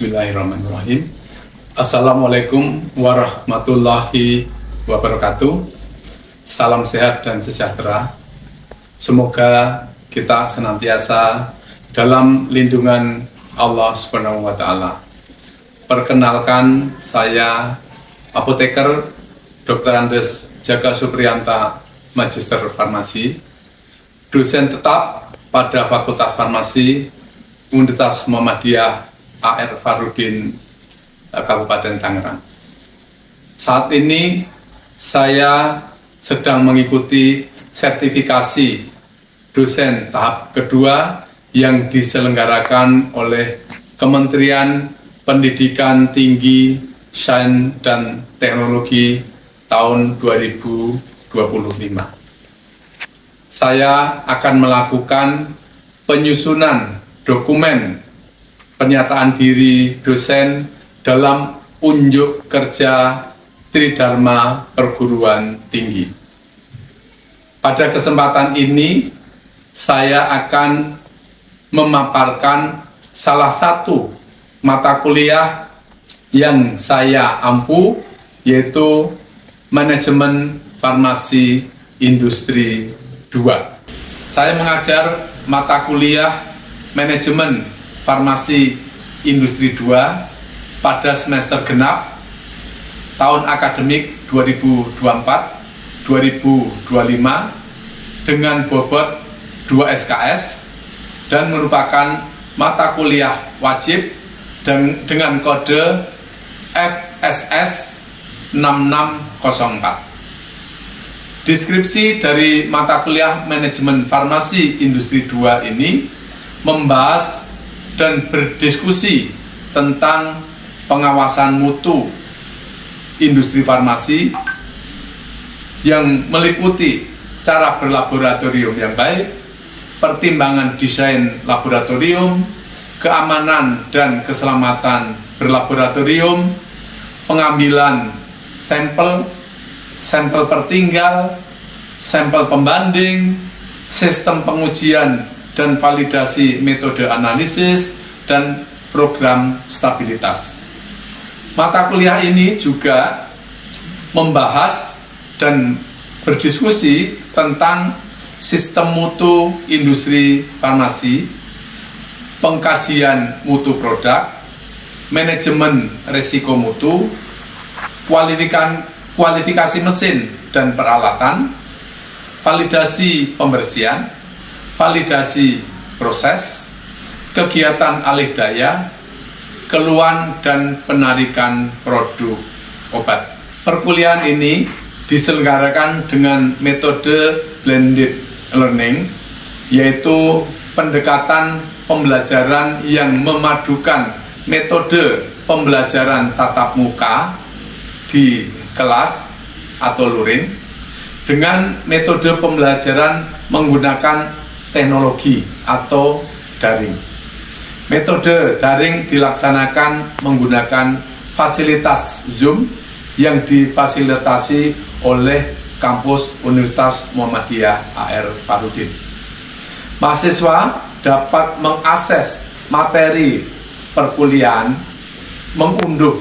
Bismillahirrahmanirrahim. Assalamualaikum warahmatullahi wabarakatuh. Salam sehat dan sejahtera. Semoga kita senantiasa dalam lindungan Allah Subhanahu wa Ta'ala. Perkenalkan, saya apoteker Dr. Andes Jaga Supriyanta, Magister Farmasi, dosen tetap pada Fakultas Farmasi Universitas Muhammadiyah A.R. Farudin, Kabupaten Tangerang. Saat ini saya sedang mengikuti sertifikasi dosen tahap kedua yang diselenggarakan oleh Kementerian Pendidikan Tinggi, Sains dan Teknologi tahun 2025. Saya akan melakukan penyusunan dokumen pernyataan diri dosen dalam unjuk kerja Tridharma Perguruan Tinggi. Pada kesempatan ini, saya akan memaparkan salah satu mata kuliah yang saya ampu, yaitu Manajemen Farmasi Industri 2. Saya mengajar mata kuliah Manajemen Farmasi Industri 2 pada semester genap tahun akademik 2024-2025 dengan bobot 2 SKS dan merupakan mata kuliah wajib dengan kode FSS 6604. Deskripsi dari mata kuliah Manajemen Farmasi Industri 2 ini membahas dan berdiskusi tentang pengawasan mutu industri farmasi yang meliputi cara berlaboratorium yang baik, pertimbangan desain laboratorium, keamanan dan keselamatan berlaboratorium, pengambilan sampel, sampel pertinggal, sampel pembanding, sistem pengujian dan validasi metode analisis, dan program stabilitas. Mata kuliah ini juga membahas dan berdiskusi tentang sistem mutu industri farmasi, pengkajian mutu produk, manajemen risiko mutu, kualifikasi mesin dan peralatan, validasi pembersihan, validasi proses, kegiatan alih daya, keluhan dan penarikan produk obat. Perkuliahan ini diselenggarakan dengan metode blended learning, yaitu pendekatan pembelajaran yang memadukan metode pembelajaran tatap muka di kelas atau luring dengan metode pembelajaran menggunakan teknologi atau daring. Metode daring dilaksanakan menggunakan fasilitas Zoom yang difasilitasi oleh kampus Universitas Muhammadiyah A.R. Farudin. Mahasiswa dapat mengakses materi perkuliahan, mengunduh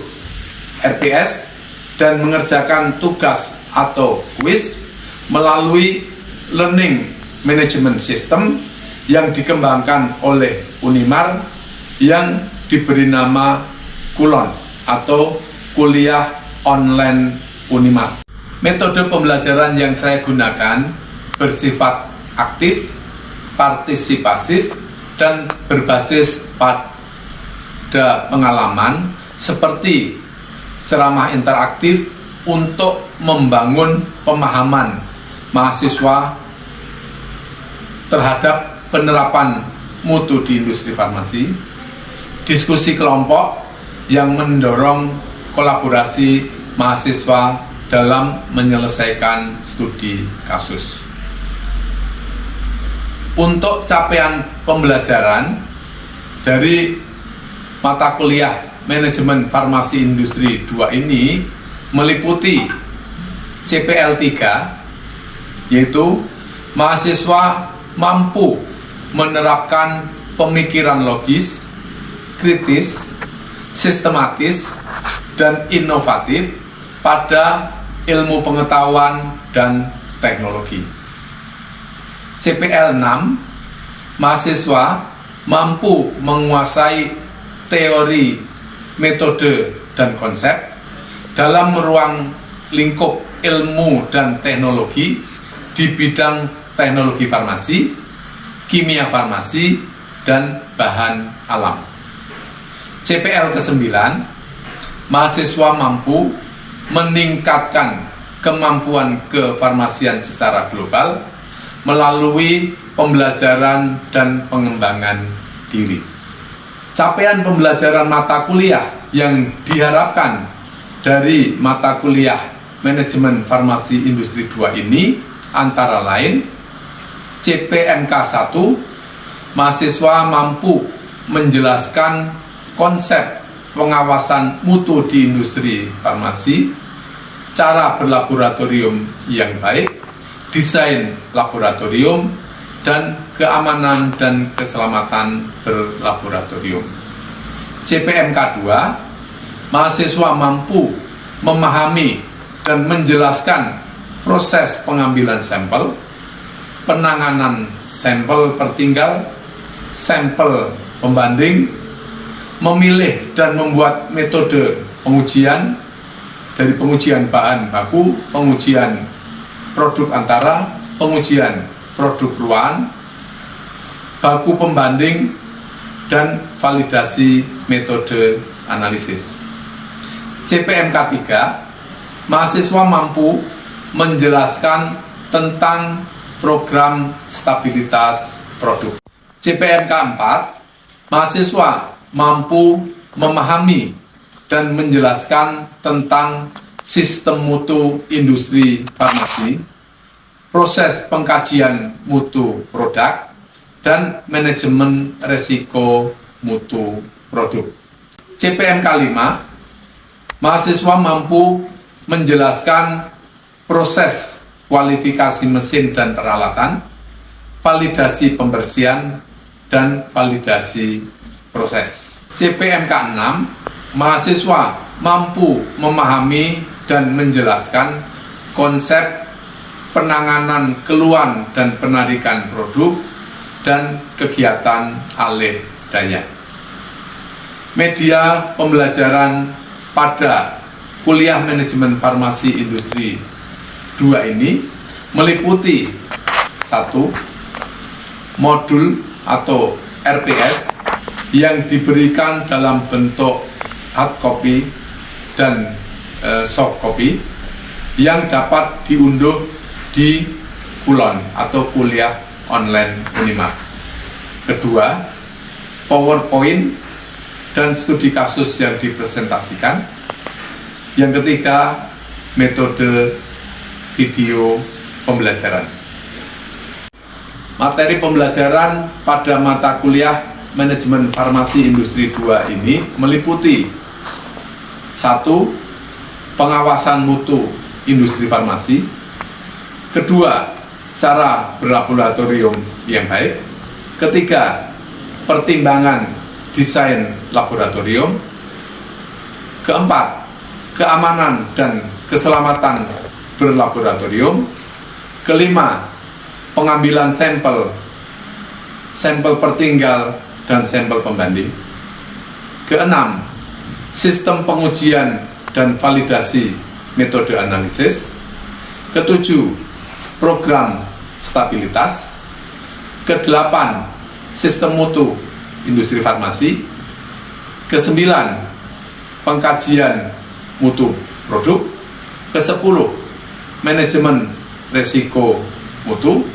RPS, dan mengerjakan tugas atau kuis melalui learning management system yang dikembangkan oleh Unimar yang diberi nama Kulon atau Kuliah Online Unimar. Metode pembelajaran yang saya gunakan bersifat aktif, partisipasif, dan berbasis pada pengalaman seperti ceramah interaktif untuk membangun pemahaman mahasiswa terhadap penerapan mutu di industri farmasi, diskusi kelompok yang mendorong kolaborasi mahasiswa dalam menyelesaikan studi kasus. Untuk capaian pembelajaran dari mata kuliah Manajemen Farmasi Industri 2 ini meliputi CPL 3, yaitu mahasiswa mampu menerapkan pemikiran logis, kritis, sistematis, dan inovatif pada ilmu pengetahuan dan teknologi. CPL 6, mahasiswa mampu menguasai teori, metode, dan konsep dalam ruang lingkup ilmu dan teknologi di bidang teknologi farmasi, kimia farmasi, dan bahan alam. CPL ke-9, mahasiswa mampu meningkatkan kemampuan kefarmasian secara global melalui pembelajaran dan pengembangan diri. Capaian pembelajaran mata kuliah yang diharapkan dari mata kuliah Manajemen Farmasi Industri 2 ini antara lain CPMK 1, mahasiswa mampu menjelaskan konsep pengawasan mutu di industri farmasi, cara berlaboratorium yang baik, desain laboratorium, dan keamanan dan keselamatan berlaboratorium. CPMK 2, mahasiswa mampu memahami dan menjelaskan proses pengambilan sampel, penanganan sampel tertinggal, sampel pembanding, memilih dan membuat metode pengujian dari pengujian bahan baku, pengujian produk antara, pengujian produk ruangan, baku pembanding, dan validasi metode analisis. CPMK 3, mahasiswa mampu menjelaskan tentang program stabilitas produk. CPMK 4, mahasiswa mampu memahami dan menjelaskan tentang sistem mutu industri farmasi, proses pengkajian mutu produk, dan manajemen resiko mutu produk. CPMK 5, mahasiswa mampu menjelaskan proses kualifikasi mesin dan peralatan, validasi pembersihan, dan validasi proses. CPMK 6, mahasiswa mampu memahami dan menjelaskan konsep penanganan keluhan dan penarikan produk dan kegiatan alih daya. Media pembelajaran pada kuliah manajemen farmasi industri 2 ini meliputi 1. Modul atau RPS yang diberikan dalam bentuk hard copy dan soft copy yang dapat diunduh di Kulon atau kuliah online Unima. Kedua, PowerPoint dan studi kasus yang dipresentasikan. Yang ketiga, metode video pembelajaran. Materi pembelajaran pada mata kuliah Manajemen Farmasi Industri 2 ini meliputi 1. Pengawasan mutu industri farmasi. Kedua, cara berlaboratorium yang baik. Ketiga, pertimbangan desain laboratorium. Keempat, keamanan dan keselamatan berlaboratorium. Kelima, pengambilan sampel, sampel pertinggal dan sampel pembanding. Keenam, sistem pengujian dan validasi metode analisis. Ketujuh, program stabilitas. Kedelapan, sistem mutu industri farmasi. Kesembilan, pengkajian mutu produk. Kesepuluh, manajemen resiko mutu.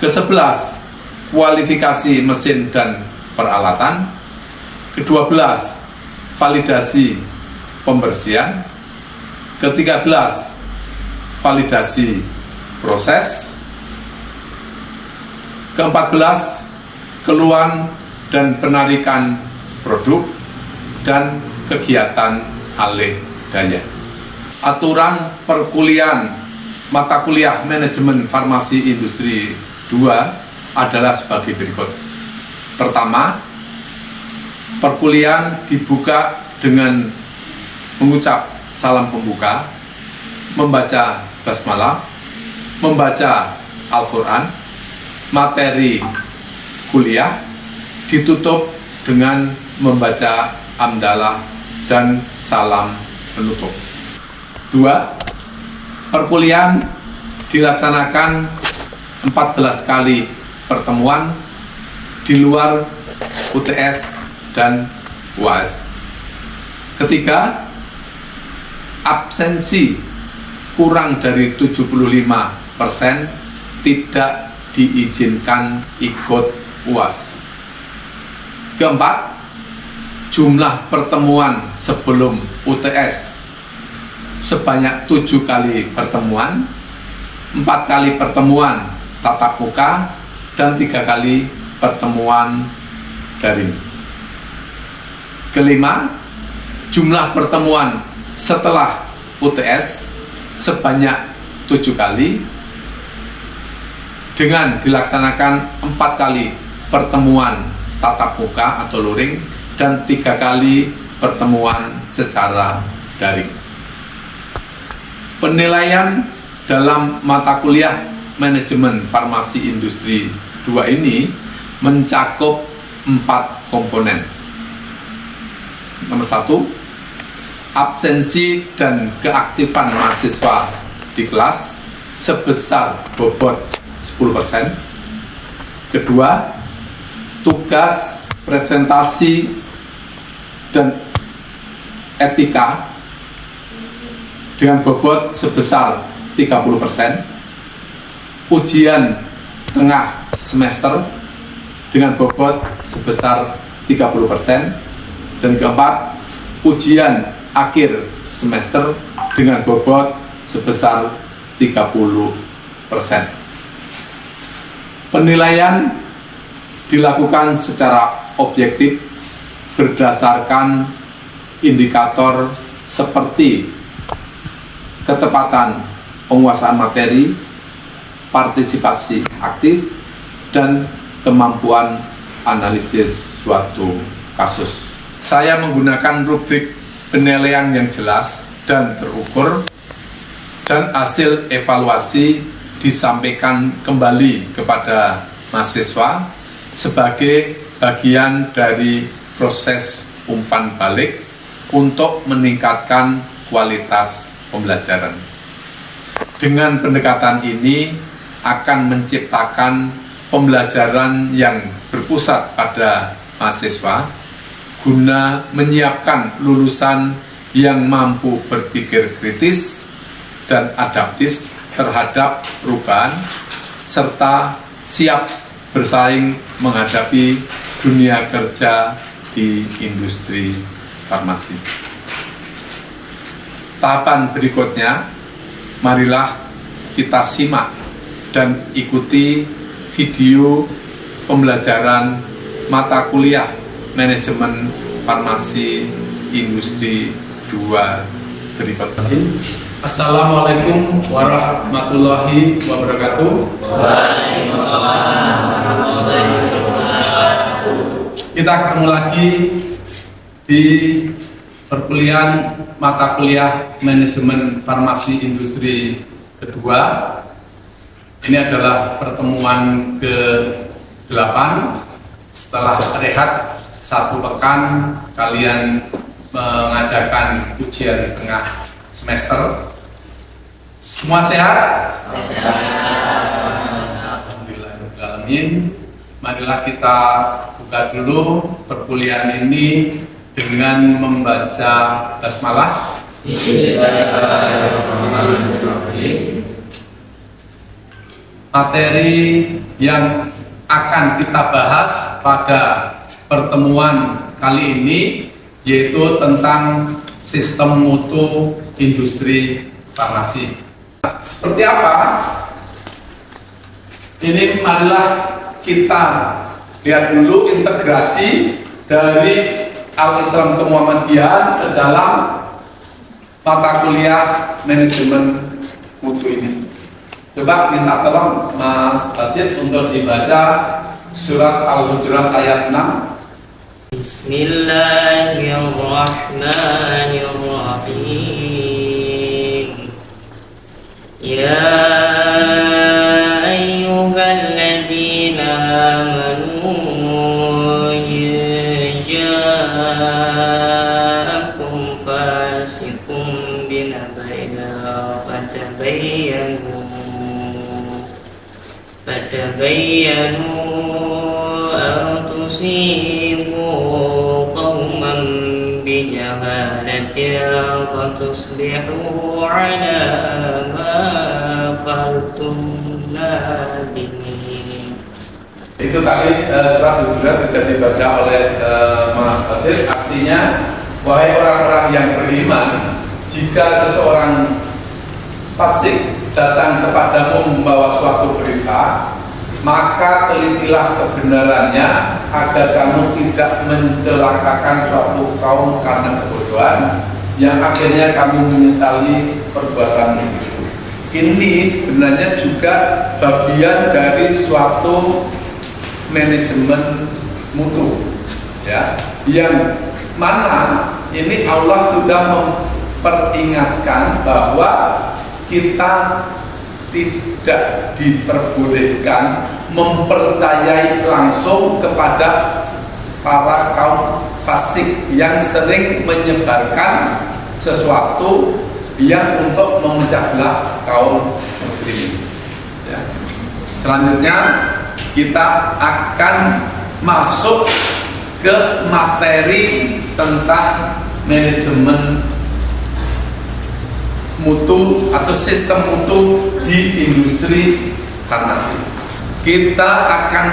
Kesebelas, kualifikasi mesin dan peralatan. Kedua-belas, validasi pembersihan. Ketiga-belas, validasi proses. Ke-14, keluhan dan penarikan produk dan kegiatan alih daya. Aturan perkuliahan mata kuliah Manajemen Farmasi Industri 2 adalah sebagai berikut. Pertama, perkuliahan dibuka dengan mengucap salam pembuka, membaca basmalah, membaca Al-Quran. Materi kuliah ditutup dengan membaca hamdalah dan salam penutup. 2. Perkuliahan dilaksanakan 14 kali pertemuan di luar UTS dan UAS. Ketiga, absensi kurang dari 75% tidak diizinkan ikut UAS. Keempat, jumlah pertemuan sebelum UTS sebanyak 7 kali pertemuan, 4 kali pertemuan tatap muka, dan 3 kali pertemuan daring. Kelima, jumlah pertemuan setelah UTS sebanyak 7 kali dengan dilaksanakan 4 kali pertemuan tatap muka atau luring dan 3 kali pertemuan secara daring. Penilaian dalam mata kuliah Manajemen Farmasi Industri 2 ini mencakup 4 komponen. Nomor 1, absensi dan keaktifan mahasiswa di kelas sebesar bobot 10%. Kedua, tugas presentasi dan etika dengan bobot sebesar 30%. Ujian tengah semester dengan bobot sebesar 30%. Dan keempat, ujian akhir semester dengan bobot sebesar 30%. Penilaian dilakukan secara objektif berdasarkan indikator seperti ketepatan penguasaan materi, partisipasi aktif, dan kemampuan analisis suatu kasus. Saya menggunakan rubrik penilaian yang jelas dan terukur, dan hasil evaluasi disampaikan kembali kepada mahasiswa sebagai bagian dari proses umpan balik untuk meningkatkan kualitas pembelajaran. Dengan pendekatan ini akan menciptakan pembelajaran yang berpusat pada mahasiswa guna menyiapkan lulusan yang mampu berpikir kritis dan adaptif terhadap perubahan serta siap bersaing menghadapi dunia kerja di industri farmasi. Tahapan berikutnya, marilah kita simak dan ikuti video pembelajaran mata kuliah Manajemen Farmasi Industri 2 berikut. Assalamualaikum warahmatullahi wabarakatuh. Kita ketemu lagi di perkuliahan mata kuliah Manajemen Farmasi Industri kedua. Ini adalah pertemuan ke-8. Setelah rehat 1 pekan, kalian mengadakan ujian tengah semester. Semua sehat? Alhamdulillahirrahmanirrahim. Marilah kita buka dulu perkuliahan ini dengan membaca basmalah. Materi yang akan kita bahas pada pertemuan kali ini yaitu tentang sistem mutu industri farmasi. Seperti apa? Ini marilah kita lihat dulu integrasi dari Al-Islam Kemuhammadiyan ke dalam mata kuliah manajemen mutu ini. Coba minta tolong Mas Basit untuk dibaca surat Al-Hujurat ayat 6. Bismillahirrahmanirrahim. Ya ayyuhalladzina amanu in ja'akum fasiqun binaba'in fatabayyanu an tusibu qauman bijahalatin fatusbihu ala ma fa'altum nadimin. Itu tadi surat Hujurat sudah dibaca oleh Mas Basir. Artinya, wahai orang-orang yang beriman, jika seseorang fasik datang kepadamu membawa suatu berita, maka telitilah kebenarannya agar kamu tidak mencelakakan suatu kaum karena kebodohan yang akhirnya kamu menyesali perbuatan itu. Ini sebenarnya juga bagian dari suatu manajemen mutu, ya, yang mana ini Allah sudah memperingatkan bahwa kita tidak diperbolehkan mempercayai langsung kepada para kaum fasik yang sering menyebarkan sesuatu yang untuk memecah belah kaum muslimin. Ya. Selanjutnya kita akan masuk ke materi tentang manajemen mutu atau sistem mutu di industri farmasi. Kita akan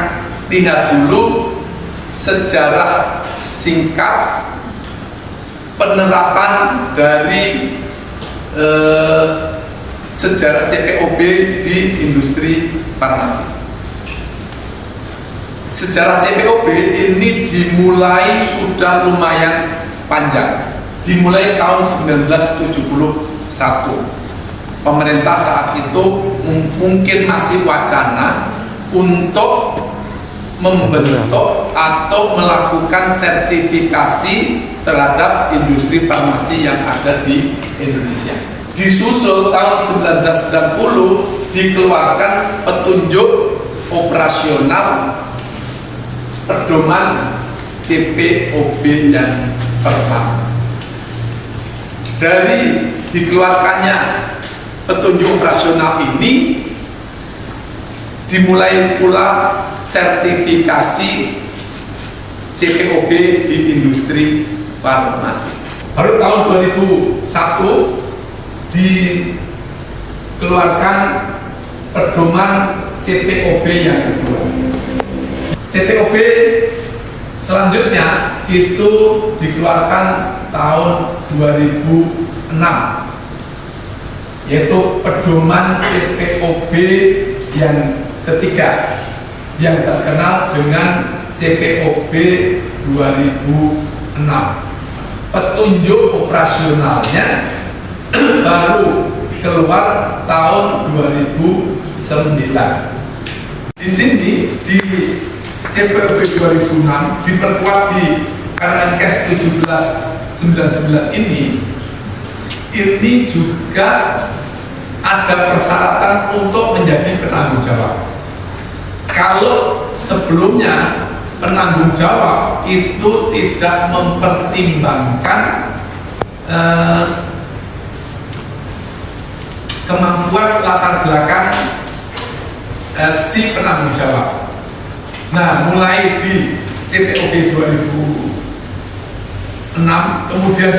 lihat dulu sejarah singkat penerapan dari sejarah CPOB di industri farmasi. Sejarah CPOB ini dimulai sudah lumayan panjang, dimulai tahun 1971. Pemerintah saat itu mungkin masih wacana untuk membentuk atau melakukan sertifikasi terhadap industri farmasi yang ada di Indonesia. Disusul tahun 1990 dikeluarkan petunjuk operasional pedoman CPOB yang pertama. Dari dikeluarkannya petunjuk operasional ini dimulai pula sertifikasi CPOB di industri farmasi. Baru tahun 2001 dikeluarkan pedoman CPOB yang kedua. CPOB selanjutnya itu dikeluarkan tahun 2006, yaitu pedoman CPOB yang ketiga yang terkenal dengan CPOB 2006. Petunjuk operasionalnya baru keluar tahun 2009. Di sini di CPOB 2006 diperkuat di Permenkes 1799 ini juga ada persyaratan untuk menjadi penanggung jawab. Kalau sebelumnya penanggung jawab itu tidak mempertimbangkan kemampuan latar belakang si penanggung jawab. Nah, mulai di CPOB 2006 kemudian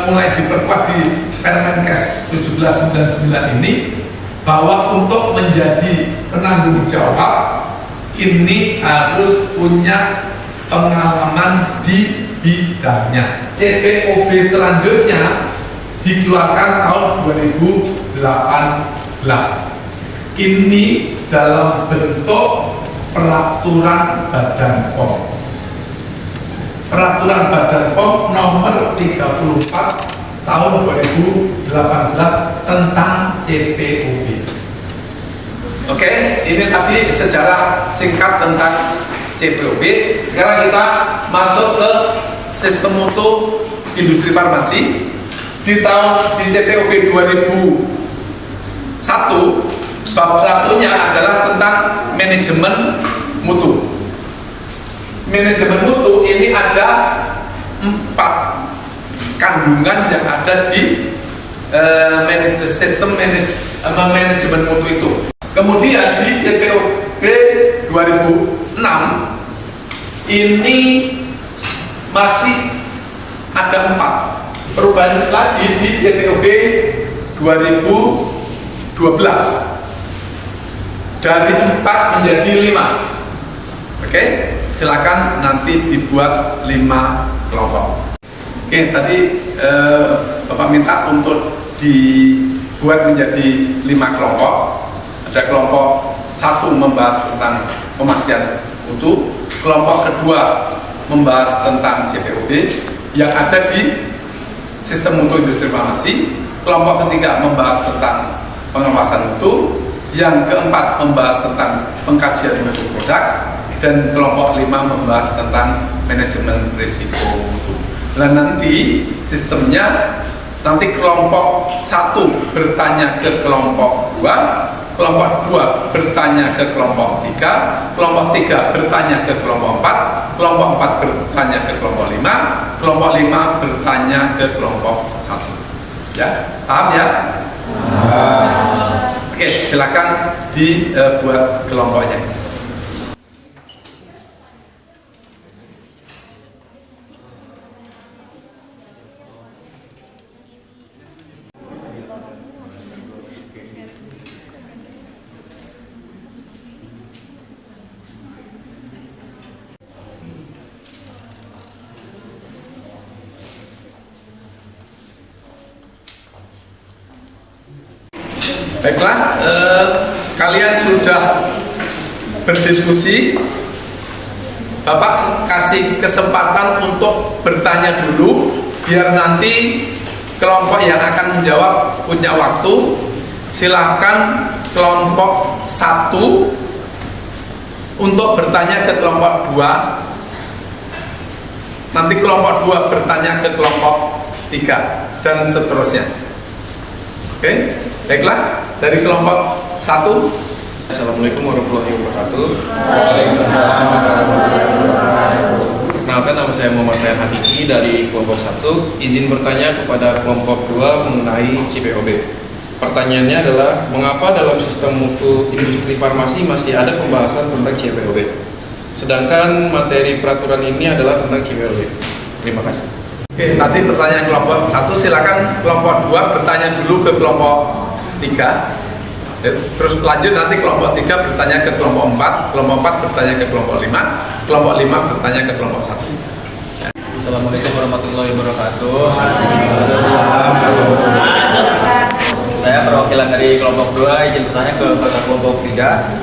mulai diperkuat di Permenkes 1799 ini bahwa untuk menjadi penanggung jawab ini harus punya pengalaman di bidangnya. CPOB selanjutnya dikeluarkan tahun 2018. Ini dalam bentuk peraturan Badan POM. Peraturan Badan POM nomor 34 tahun 2018 tentang CPOB. Oke, ini tadi sejarah singkat tentang CPOB. Sekarang kita masuk ke sistem mutu industri farmasi. Di CPOB 2001, bab satunya adalah tentang manajemen mutu. Manajemen mutu ini ada 4 kandungan yang ada di sistem manajemen mutu itu. Kemudian di CPOB 2006 ini masih ada 4 perubahan lagi di CPOB 2012 dari 4 menjadi 5. Oke, silakan nanti dibuat 5 kelompok. Oke, tadi Bapak minta untuk dibuat menjadi 5 kelompok. Ada kelompok 1 membahas tentang pemastian mutu, kelompok kedua membahas tentang CPOB yang ada di sistem mutu industri farmasi, kelompok ketiga membahas tentang pengawasan mutu, yang keempat membahas tentang pengkajian mutu produk, dan kelompok 5 membahas tentang manajemen risiko mutu. Dan nanti sistemnya, nanti kelompok 1 bertanya ke kelompok 2, kelompok 2 bertanya ke kelompok 3, kelompok 3 bertanya ke kelompok 4, kelompok 4 bertanya ke kelompok 5, kelompok 5 bertanya ke kelompok 1. Ya, paham ya? Oke, silakan dibuat kelompoknya. Baiklah, kalian sudah berdiskusi. Bapak kasih kesempatan untuk bertanya dulu, biar nanti kelompok yang akan menjawab punya waktu. Silahkan kelompok 1 untuk bertanya ke kelompok 2. Nanti kelompok 2 bertanya ke kelompok 3, dan seterusnya. Oke, baiklah, dari kelompok 1. Assalamualaikum warahmatullahi wabarakatuh. Perkenalkan, nama saya Muhammad Ryan Hakiki dari kelompok 1. Izin bertanya kepada kelompok 2 mengenai CPOB. Pertanyaannya adalah, mengapa dalam sistem mutu industri farmasi masih ada pembahasan tentang CPOB, sedangkan materi peraturan ini adalah tentang CPOB? Terima kasih. Oke, nanti pertanyaan kelompok 1, silakan kelompok 2 bertanya dulu ke kelompok 3. Terus lanjut, nanti kelompok 3 bertanya ke kelompok 4, kelompok 4 bertanya ke kelompok 5, kelompok 5 bertanya ke kelompok 1. Assalamualaikum warahmatullahi wabarakatuh. Saya perwakilan dari kelompok 2 izin bertanya ke kelompok 3.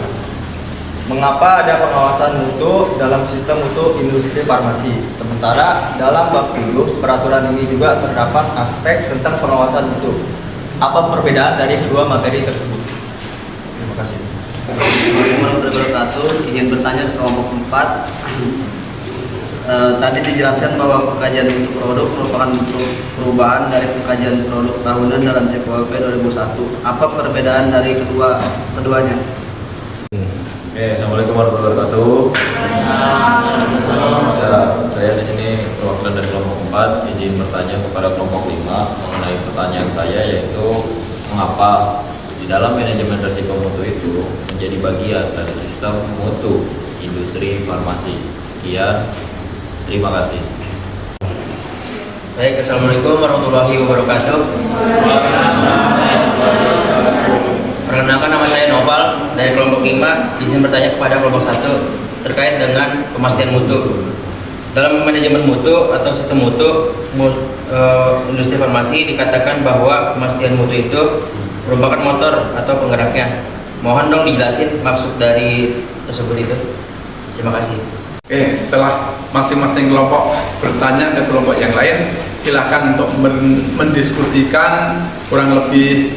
Mengapa ada pengawasan mutu dalam sistem mutu industri farmasi, sementara dalam bab 7 peraturan ini juga terdapat aspek tentang pengawasan mutu? Apa perbedaan dari kedua materi tersebut? Terima kasih. Assalamualaikum warahmatullahi wabarakatuh. Izin bertanya ke kelompok 4. Tadi dijelaskan bahwa pengkajian untuk produk merupakan perubahan dari pengkajian produk tahunan dalam CPOB 2001. Apa perbedaan dari keduanya? Assalamualaikum warahmatullahi wabarakatuh. Ya, saya di sini perwakilan dari kelompok 4 izin bertanya kepada kelompok 5 mengenai pertanyaan saya, yaitu mengapa di dalam manajemen risiko mutu itu menjadi bagian dari sistem mutu industri farmasi. Sekian, terima kasih. Baik, assalamualaikum warahmatullahi wabarakatuh. Perkenalkan, nama saya Noval dari kelompok 5. Izin bertanya kepada kelompok 1 terkait dengan pemastian mutu. Dalam manajemen mutu atau sistem mutu industri farmasi dikatakan bahwa pemastian mutu itu merupakan motor atau penggeraknya. Mohon dong dijelasin maksud dari tersebut itu. Terima kasih. Oke, setelah masing-masing kelompok bertanya ke kelompok yang lain, silakan untuk mendiskusikan kurang lebih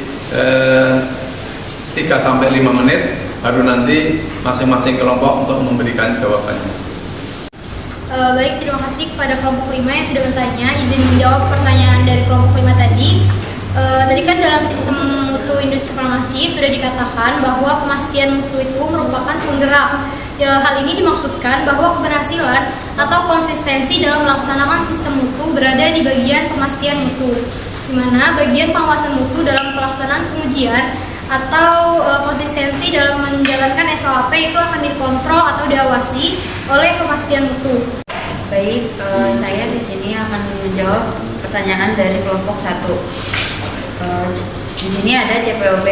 3-5 menit, baru nanti masing-masing kelompok untuk memberikan jawabannya. Baik, terima kasih kepada kelompok 5 yang sudah bertanya. Izin menjawab pertanyaan dari kelompok 5 tadi. Tadi kan dalam sistem mutu industri farmasi sudah dikatakan bahwa pemastian mutu itu merupakan penggerak. Hal ini dimaksudkan bahwa keberhasilan atau konsistensi dalam melaksanakan sistem mutu berada di bagian pemastian mutu, di mana bagian pengawasan mutu dalam pelaksanaan pengujian atau konsistensi dalam menjalankan SOP itu akan dikontrol atau diawasi oleh pemastian mutu. Baik, saya di sini akan menjawab pertanyaan dari kelompok 1. Di sini ada CPOB.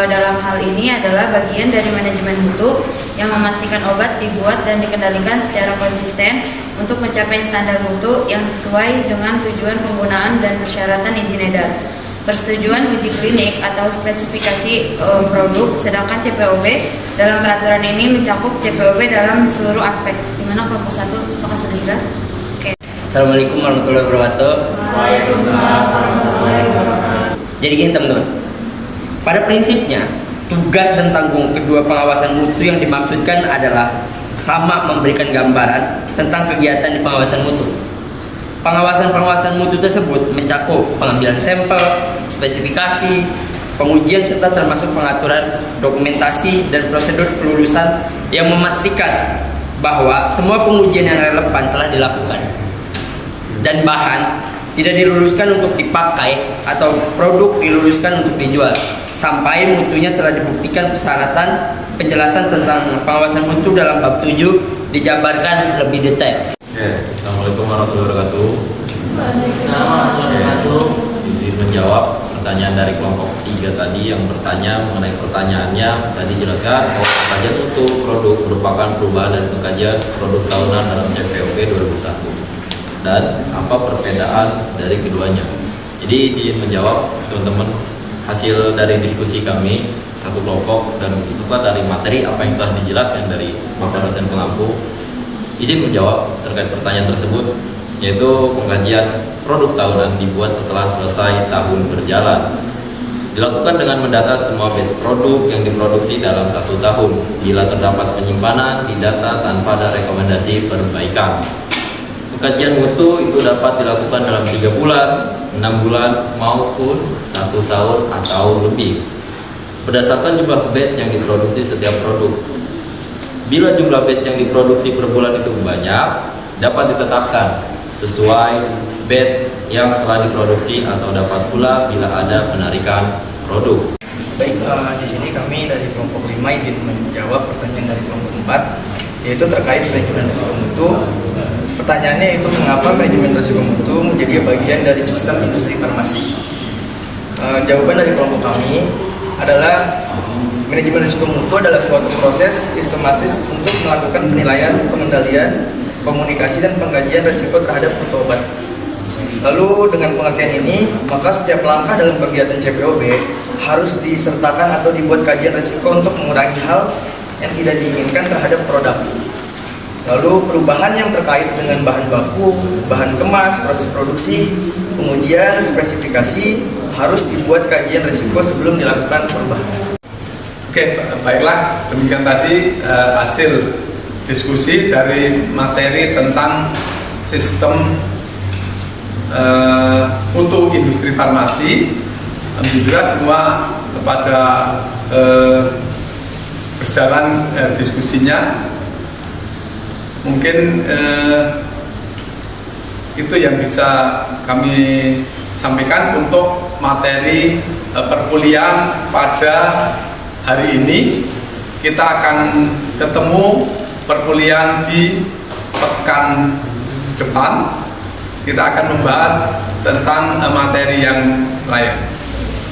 Dalam hal ini adalah bagian dari manajemen mutu yang memastikan obat dibuat dan dikendalikan secara konsisten untuk mencapai standar mutu yang sesuai dengan tujuan penggunaan dan persyaratan izin edar, persetujuan uji klinik atau spesifikasi produk. Sedangkan CPOB dalam peraturan ini mencakup CPOB dalam seluruh aspek. Di mana kelompok 1 apakah sudah jelas? Oke. Assalamualaikum warahmatullahi wabarakatuh. Waalaikumsalam warahmatullahi wabarakatuh. Jadi gini teman-teman, pada prinsipnya tugas dan tanggung kedua pengawasan mutu yang dimaksudkan adalah sama memberikan gambaran tentang kegiatan di pengawasan mutu. Pengawasan mutu tersebut mencakup pengambilan sampel, spesifikasi, pengujian serta termasuk pengaturan dokumentasi dan prosedur kelulusan yang memastikan bahwa semua pengujian yang relevan telah dilakukan dan bahan tidak diluluskan untuk dipakai atau produk diluluskan untuk dijual sampai mutunya telah dibuktikan persyaratan. Penjelasan tentang pengawasan mutu dalam bab 7 dijabarkan lebih detail. Assalamualaikum warahmatullahi wabarakatuh. Izin menjawab pertanyaan dari kelompok 3 tadi yang bertanya mengenai pertanyaannya. Tadi jelaskan bahwa pengkajian mutu produk merupakan perubahan dan pengkajian produk tahunan dalam CPOB 2001 dan apa perbedaan dari keduanya. Jadi izin menjawab teman-teman hasil dari diskusi kami satu kelompok dan beserta dari materi apa yang telah dijelaskan dari Bapak dosen pengampu. Izin menjawab terkait pertanyaan tersebut, yaitu pengkajian produk tahunan dibuat setelah selesai tahun berjalan. Dilakukan dengan mendata semua batch produk yang diproduksi dalam 1 tahun bila terdapat penyimpanan di data tanpa ada rekomendasi perbaikan. Pengkajian mutu itu dapat dilakukan dalam 3 bulan, 6 bulan, maupun 1 tahun atau lebih berdasarkan jumlah batch yang diproduksi setiap produk. Bila jumlah batch yang diproduksi per bulan itu banyak, dapat ditetapkan sesuai batch yang telah diproduksi atau dapat pula bila ada penarikan produk. Baik, di sini kami dari kelompok 5 izin menjawab pertanyaan dari kelompok 4, yaitu terkait manajemen risiko mutu. Pertanyaannya itu mengapa manajemen risiko mutu menjadi bagian dari sistem industri farmasi. Jawaban dari kelompok kami adalah manajemen risiko mutu adalah suatu proses sistematis untuk melakukan penilaian, pengendalian, komunikasi dan pengkajian risiko terhadap mutu obat. Lalu dengan pengertian ini, maka setiap langkah dalam kegiatan CPOB harus disertakan atau dibuat kajian risiko untuk mengurangi hal yang tidak diinginkan terhadap produk. Lalu perubahan yang terkait dengan bahan baku, bahan kemas, proses produksi, pengujian, spesifikasi harus dibuat kajian risiko sebelum dilakukan perubahan. Oke, baiklah, demikian tadi hasil diskusi dari materi tentang sistem mutu industri farmasi. Alhamdulillah semua pada berjalan diskusinya. Mungkin itu yang bisa kami sampaikan untuk materi perkuliahan pada hari ini. Kita akan ketemu perkuliahan di pekan depan. Kita akan membahas tentang materi yang lain.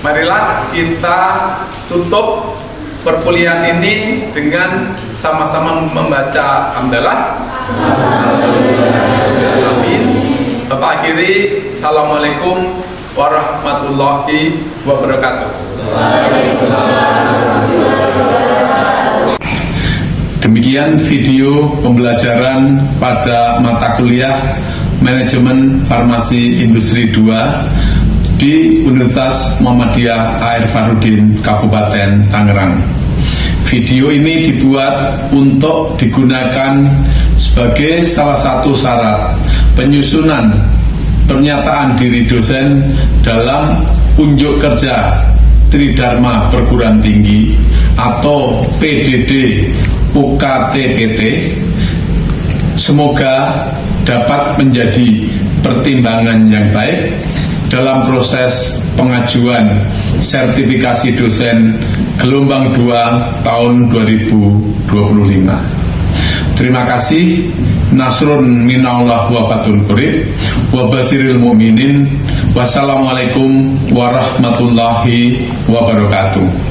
Marilah kita tutup perkuliahan ini dengan sama-sama membaca hamdalah. Amin. Bapak akhiri, assalamualaikum warahmatullahi wabarakatuh. Demikian video pembelajaran pada mata kuliah Manajemen Farmasi Industri 2 di Universitas Muhammadiyah Air Farudin, Kabupaten Tangerang. Video ini dibuat untuk digunakan sebagai salah satu syarat penyusunan pernyataan diri dosen dalam unjuk kerja Tridharma Perguruan Tinggi atau PDD UKT-PT. Semoga dapat menjadi pertimbangan yang baik dalam proses pengajuan sertifikasi dosen gelombang 2 tahun 2025. Terima kasih. Nasrun minallah wa fatun qorib wa basiril mu'minin. Wassalamualaikum warahmatullahi wabarakatuh.